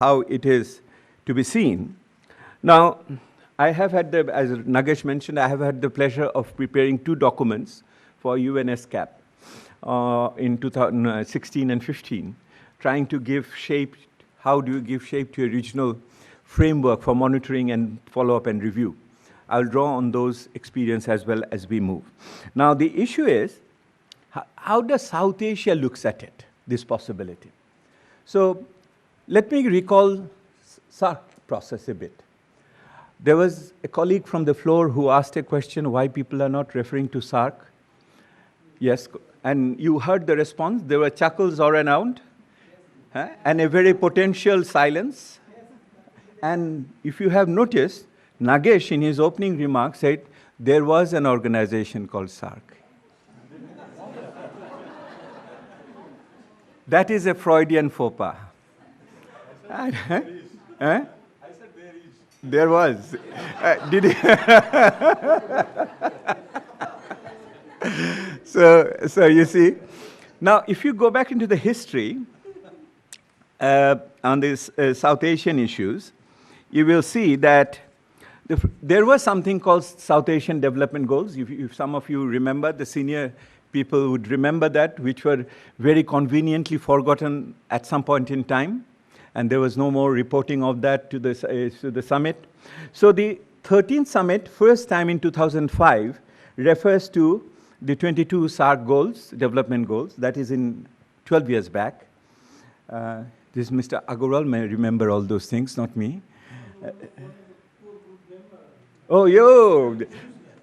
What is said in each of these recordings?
how it is to be seen. Now, I have had as Nagesh mentioned, I have had the pleasure of preparing 2 documents for UNSCAP in 2016 and 15, trying to give shape, how do you give shape to a regional framework for monitoring and follow-up and review. I'll draw on those experiences as well as we move. Now, the issue is, how does South Asia looks at it, this possibility? So let me recall SARC process a bit. There was a colleague from the floor who asked a question, why people are not referring to SARC? Yes, and you heard the response. There were chuckles all around, and a very potential silence. And if you have noticed, Nagesh, in his opening remarks, said there was an organization called SARC. That is a Freudian faux pas. I said there is. There was. Did he? So you see, now if you go back into the history on these South Asian issues, you will see that there was something called South Asian Development Goals. If some of you remember, the senior people would remember that, which were very conveniently forgotten at some point in time. And there was no more reporting of that to the summit. So the 13th summit, first time in 2005, refers to the 22 SARC goals, development goals. That is in 12 years back. This Mr. Agarwal may remember all those things, not me. Oh, yo!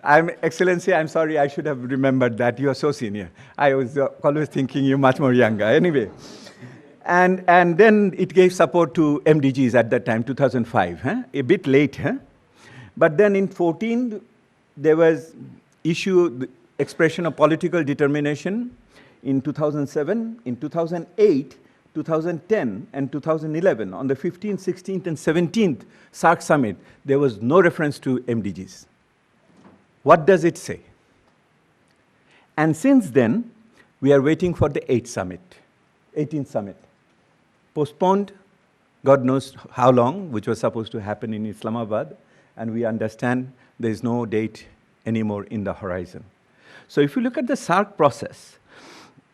Excellency, I'm sorry, I should have remembered that. You are so senior. I was always thinking you're much more younger. Anyway. And then it gave support to MDGs at that time, 2005, a bit late. But then in 14, there was the expression of political determination in 2007, in 2008, 2010, and 2011. On the 15th, 16th, and 17th SARC summit, there was no reference to MDGs. What does it say? And since then, we are waiting for the 18th summit. Postponed, God knows how long, which was supposed to happen in Islamabad, and we understand there is no date anymore in the horizon. So if you look at the SARC process,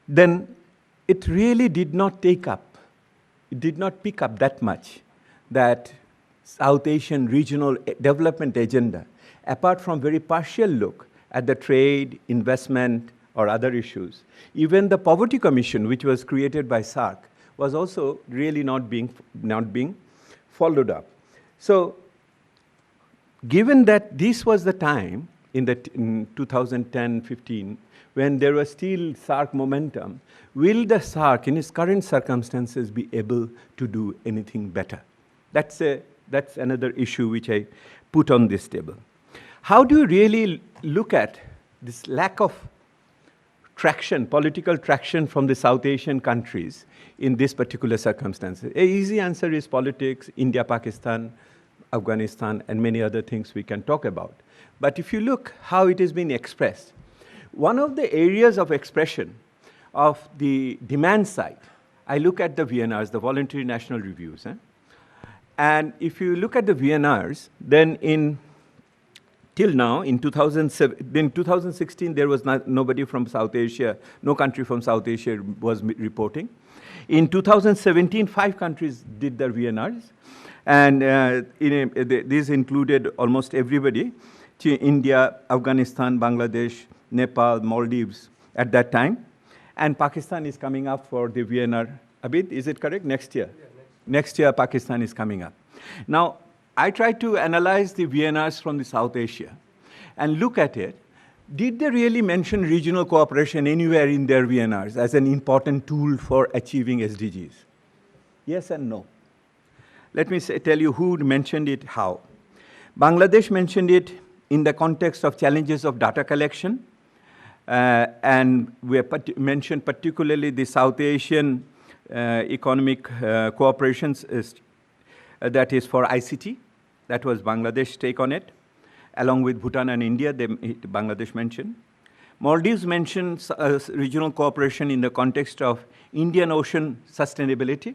then it really did not pick up that much, that South Asian regional development agenda, apart from very partial look at the trade, investment, or other issues. Even the Poverty Commission, which was created by SARC, was also really not being followed up. So given that this was the time in 2010-15, when there was still SARC momentum, will the SARC, in its current circumstances, be able to do anything better? That's another issue which I put on this table. How do you really look at this lack of traction, political traction from the South Asian countries in this particular circumstances? An easy answer is politics, India, Pakistan, Afghanistan, and many other things we can talk about. But if you look how it has been expressed, one of the areas of expression of the demand side, I look at the VNRs, the Voluntary National Reviews. And if you look at the VNRs, then till now, in 2016, there was nobody from South Asia, no country from South Asia was reporting. In 2017, 5 countries did their VNRs. And these included almost everybody, India, Afghanistan, Bangladesh, Nepal, Maldives at that time. And Pakistan is coming up for the VNR. Abid, is it correct? Next year. Yeah, next year, Pakistan is coming up. Now, I tried to analyze the VNRs from the South Asia and look at it. Did they really mention regional cooperation anywhere in their VNRs as an important tool for achieving SDGs? Yes and no. Let me tell you who mentioned it, how. Bangladesh mentioned it in the context of challenges of data collection, and we mentioned particularly the South Asian economic cooperations that is for ICT. That was Bangladesh's take on it. Along with Bhutan and India, Bangladesh mentioned. Maldives mentioned regional cooperation in the context of Indian Ocean sustainability.